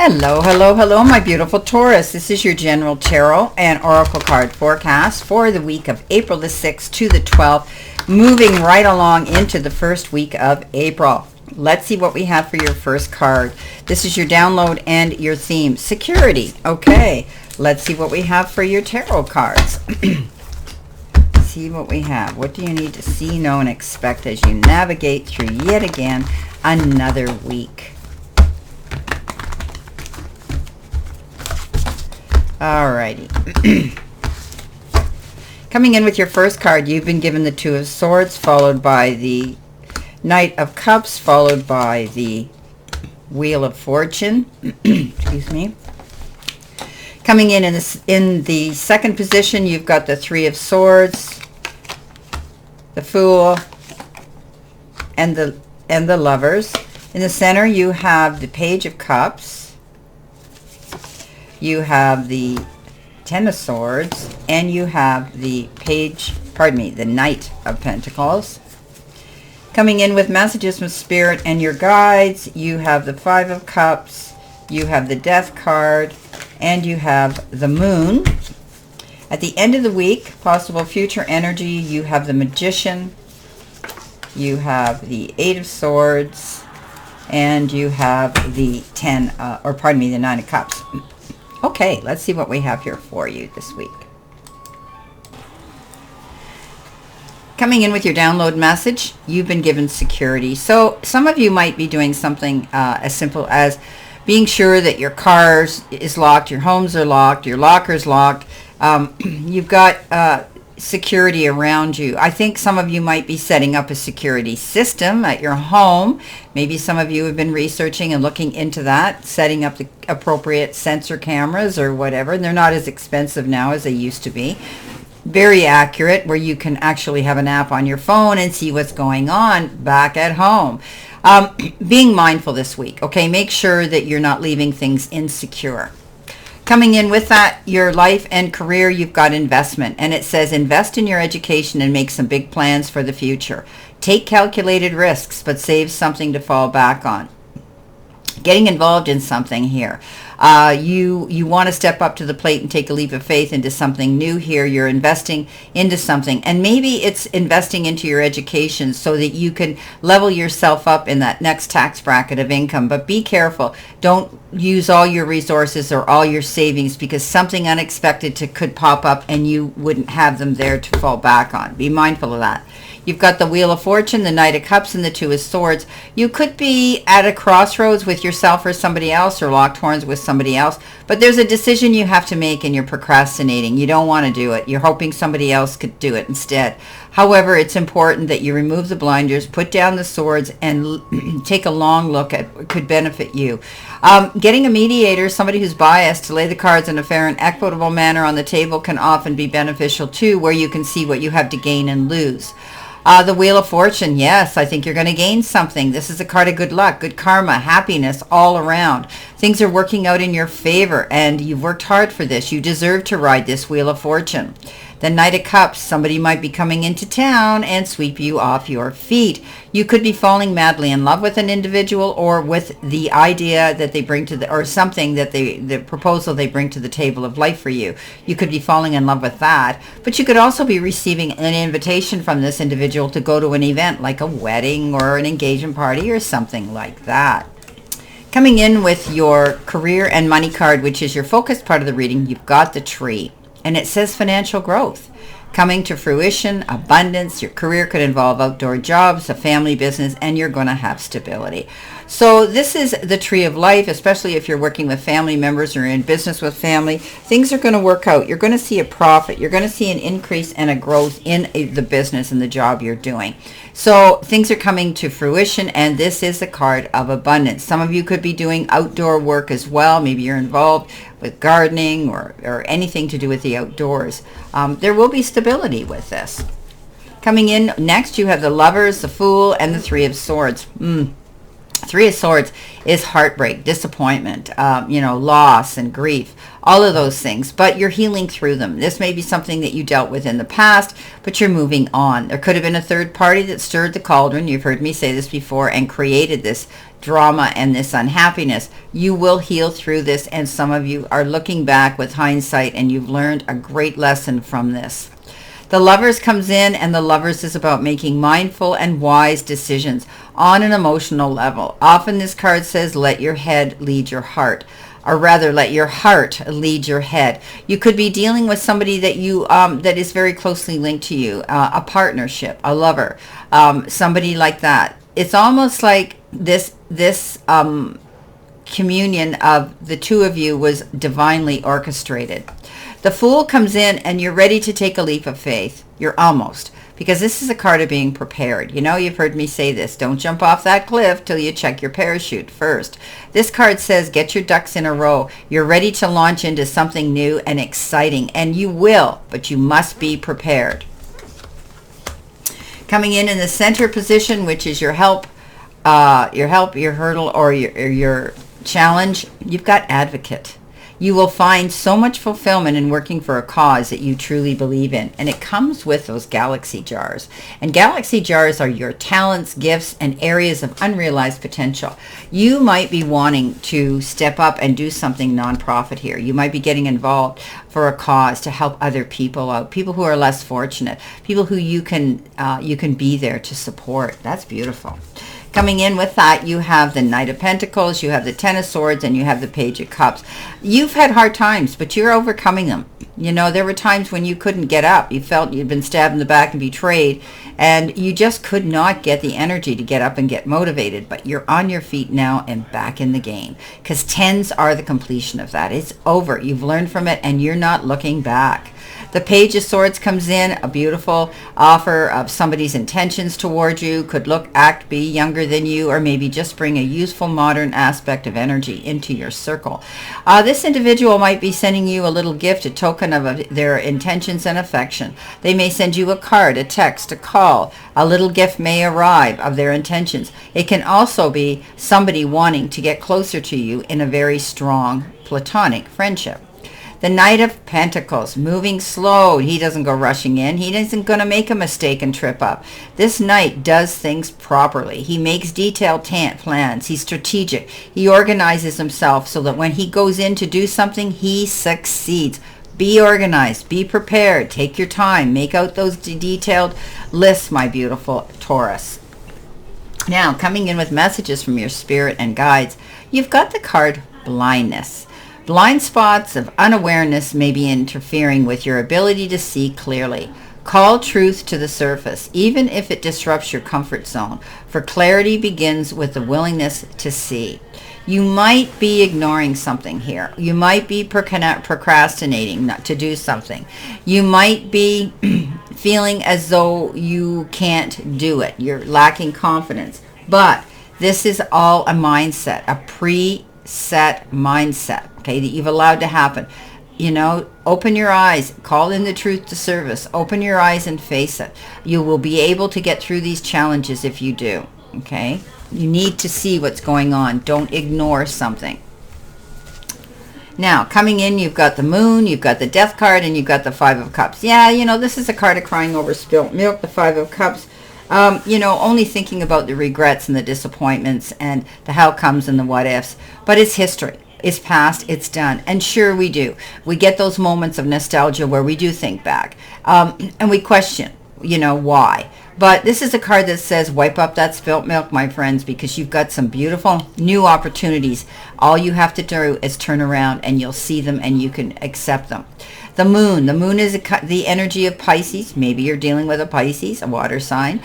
Hello, hello, hello, my beautiful Taurus. This is your general tarot and oracle card forecast for the week of April the 6th to the 12th, moving right along into the first week of April. Let's see what we have for your first card. This is your download and your theme, security. Okay, let's see what we have for your tarot cards. See what we have. What do you need to see, know, and expect as you navigate through yet again another week? Alrighty. Coming in with your first card, you've been given the Two of Swords, followed by the Knight of Cups, followed by the Wheel of Fortune. Excuse me. Coming in the second position, you've got the Three of Swords, the Fool, and the Lovers. In the center, you have the Page of Cups. You have the Ten of Swords, and you have the the Knight of Pentacles. Coming in with messages from Spirit and your guides, you have the Five of Cups, you have the Death card, and you have the Moon. At the end of the week, possible future energy, you have the Magician, you have the Eight of Swords, and you have the the Nine of Cups. Okay, let's see what we have here for you this week. Coming in with your download message, you've been given security. So some of you might be doing something as simple as being sure that your car is locked, your homes are locked, your locker's locked. You've got security around you. I think some of you might be setting up a security system at your home. Maybe some of you have been researching and looking into that, setting up the appropriate sensor cameras or whatever. And they're not as expensive now as they used to be. Very accurate, where you can actually have an app on your phone and see what's going on back at home. Being mindful this week, okay? Make sure that you're not leaving things insecure. Coming in with that, your life and career, you've got investment. And it says invest in your education and make some big plans for the future. Take calculated risks, but save something to fall back on. Getting involved in something here. You want to step up to the plate and take a leap of faith into something new here. You're investing into something. And maybe it's investing into your education so that you can level yourself up in that next tax bracket of income. But be careful. Don't use all your resources or all your savings, because something unexpected could pop up and you wouldn't have them there to fall back on. Be mindful of that. You've got the Wheel of Fortune, the Knight of Cups, and the Two of Swords. You could be at a crossroads with yourself or somebody else, or locked horns with somebody else, but there's a decision you have to make and you're procrastinating. You don't want to do it. You're hoping somebody else could do it instead. However, it's important that you remove the blinders, put down the swords, and take a long look at what could benefit you. Getting a mediator, somebody who's biased, to lay the cards in a fair and equitable manner on the table can often be beneficial too, where you can see what you have to gain and lose. The Wheel of Fortune, yes, I think you're going to gain something. This is a card of good luck, good karma, happiness all around. Things are working out in your favor, and you've worked hard for this. You deserve to ride this Wheel of Fortune. The Knight of Cups, somebody might be coming into town and sweep you off your feet. You could be falling madly in love with an individual, or with the idea that they bring to the proposal they bring to the table of life for you. You could be falling in love with that, but you could also be receiving an invitation from this individual to go to an event like a wedding or an engagement party or something like that. Coming in with your career and money card, which is your focused part of the reading, you've got the Tree. And it says financial growth, coming to fruition, abundance. Your career could involve outdoor jobs, a family business, and you're going to have stability. So this is the Tree of Life, especially if you're working with family members or in business with family. Things are going to work out. You're going to see a profit. You're going to see an increase and a growth in the business and the job you're doing. So things are coming to fruition, and this is a card of abundance. Some of you could be doing outdoor work as well. Maybe you're involved with gardening or anything to do with the outdoors. There will be stability with this. Coming in next, you have the Lovers, the Fool, and the Three of Swords. Three of Swords is heartbreak, disappointment, loss and grief, all of those things, but you're healing through them. This may be something that you dealt with in the past, but you're moving on. There could have been a third party that stirred the cauldron. You've heard me say this before, and created this drama and this unhappiness. You will heal through this, and some of you are looking back with hindsight, and you've learned a great lesson from this. The Lovers comes in, and the Lovers is about making mindful and wise decisions on an emotional level. Often this card says, let your head lead your heart, or rather, let your heart lead your head. You could be dealing with somebody that you that is very closely linked to you, a partnership, a lover, somebody like that. It's almost like this communion of the two of you was divinely orchestrated. The Fool comes in, and you're ready to take a leap of faith. You're almost, because this is a card of being prepared. You've heard me say this. Don't jump off that cliff till you check your parachute first. This card says get your ducks in a row. You're ready to launch into something new and exciting, and you will, but you must be prepared. Coming in the center position, which is your help, your hurdle, or your challenge, you've got Advocate. You will find so much fulfillment in working for a cause that you truly believe in. And it comes with those galaxy jars. And galaxy jars are your talents, gifts, and areas of unrealized potential. You might be wanting to step up and do something nonprofit here. You might be getting involved for a cause to help other people out, people who are less fortunate, people who you can be there to support. That's beautiful. Coming in with that, you have the Knight of Pentacles, you have the Ten of Swords, and you have the Page of Cups. You've had hard times, but you're overcoming them. There were times when you couldn't get up. You felt you'd been stabbed in the back and betrayed, and you just could not get the energy to get up and get motivated. But you're on your feet now and back in the game, because tens are the completion of that. It's over. You've learned from it, and you're not looking back. The Page of Swords comes in, a beautiful offer of somebody's intentions toward you, could look, act, be younger than you, or maybe just bring a useful modern aspect of energy into your circle. This individual might be sending you a little gift, a token of their intentions and affection. They may send you a card, a text, a call. A little gift may arrive of their intentions. It can also be somebody wanting to get closer to you in a very strong platonic friendship. The Knight of Pentacles, moving slow. He doesn't go rushing in. He isn't going to make a mistake and trip up. This Knight does things properly. He makes detailed plans. He's strategic. He organizes himself so that when he goes in to do something, he succeeds. Be organized. Be prepared. Take your time. Make out those detailed lists, my beautiful Taurus. Now, coming in with messages from your spirit and guides, you've got the card Blindness. Blind spots of unawareness may be interfering with your ability to see clearly. Call truth to the surface, even if it disrupts your comfort zone, for clarity begins with the willingness to see. You might be ignoring something here. You might be procrastinating not to do something. You might be feeling as though you can't do it. You're lacking confidence. But this is all a mindset, a preset mindset, okay, that you've allowed to happen. Open your eyes, call in the truth to service, open your eyes and face it. You will be able to get through these challenges if you do, okay? You need to see what's going on. Don't ignore something. Now, coming in, you've got the Moon, you've got the Death card, and you've got the Five of Cups. Yeah, this is a card of crying over spilt milk, the Five of Cups. Only thinking about the regrets and the disappointments and the how comes and the what ifs. But it's history. It's past. It's done. And sure, we do. We get those moments of nostalgia where we do think back. And we question, why. But this is a card that says, wipe up that spilt milk, my friends, because you've got some beautiful new opportunities. All you have to do is turn around and you'll see them and you can accept them. The Moon is the energy of Pisces. Maybe you're dealing with a Pisces, a water sign.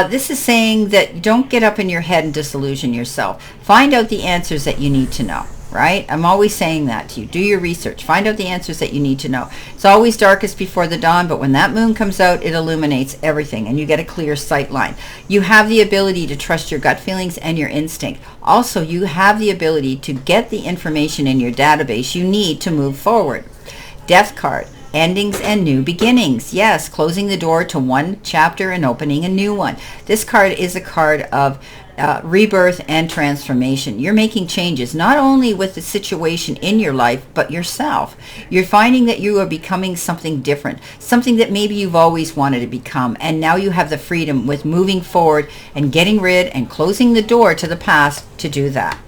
This is saying that don't get up in your head and disillusion yourself. Find out the answers that you need to know, right? I'm always saying that to you. Do your research. Find out the answers that you need to know. It's always darkest before the dawn, but when that moon comes out, it illuminates everything and you get a clear sight line. You have the ability to trust your gut feelings and your instinct. Also, you have the ability to get the information in your database you need to move forward. Death card, endings and new beginnings. Yes, closing the door to one chapter and opening a new one. This card is a card of rebirth and transformation. You're making changes, not only with the situation in your life, but yourself. You're finding that you are becoming something different, something that maybe you've always wanted to become. And now you have the freedom with moving forward and getting rid and closing the door to the past to do that.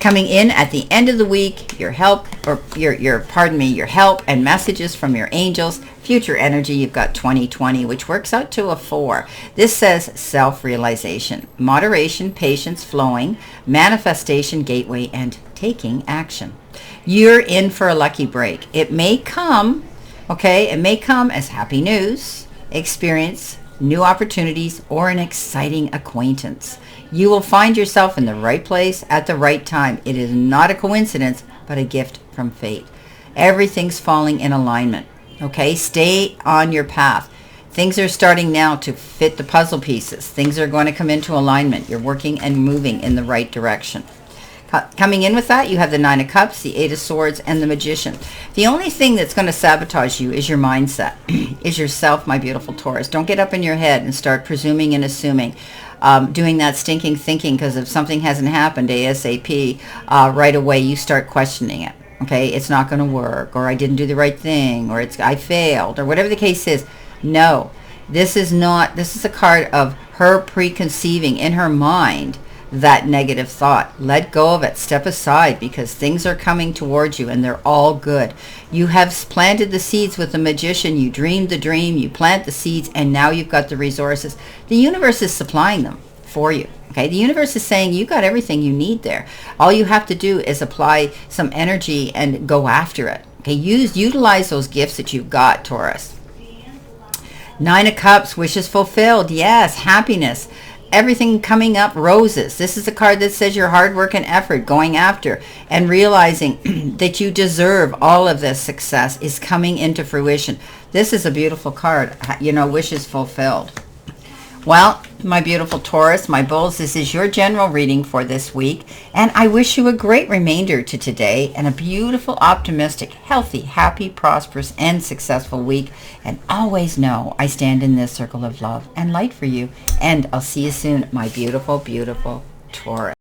Coming in at the end of the week, your help and messages from your angels. Future energy, you've got 2020, which works out to a 4. This says self-realization, moderation, patience, flowing, manifestation, gateway, and taking action. You're in for a lucky break. It may come, it may come as happy news, experience, new opportunities, or an exciting acquaintance. You will find yourself in the right place at the right time. It is not a coincidence, but a gift from fate. Everything's falling in alignment. Stay on your path. Things are starting now to fit the puzzle pieces. Things are going to come into alignment. You're working and moving in the right direction. Coming in with that, you have the 9 of Cups, the 8 of Swords, and the Magician. The only thing that's going to sabotage you is your mindset, is yourself, my beautiful Taurus. Don't get up in your head and start presuming and assuming, doing that stinking thinking, because if something hasn't happened ASAP, right away you start questioning it. It's not going to work, or I didn't do the right thing, or I failed, or whatever the case is. No, this is a card of her preconceiving in her mind that negative thought. Let go of it. Step aside, because things are coming towards you and they're all good. You have planted the seeds with the Magician. You dreamed the dream, you plant the seeds, and now you've got the resources. The universe is supplying them for you. The universe is saying you got everything you need there. All you have to do is apply some energy and go after it. Utilize those gifts that you've got, Taurus. 9 of Cups, wishes fulfilled. Yes, happiness. Everything coming up, roses. This is a card that says your hard work and effort going after and realizing that you deserve all of this success is coming into fruition. This is a beautiful card, wishes fulfilled. Well, my beautiful Taurus, my bulls, this is your general reading for this week, and I wish you a great remainder to today and a beautiful, optimistic, healthy, happy, prosperous, and successful week. And always know I stand in this circle of love and light for you, and I'll see you soon, my beautiful, beautiful Taurus.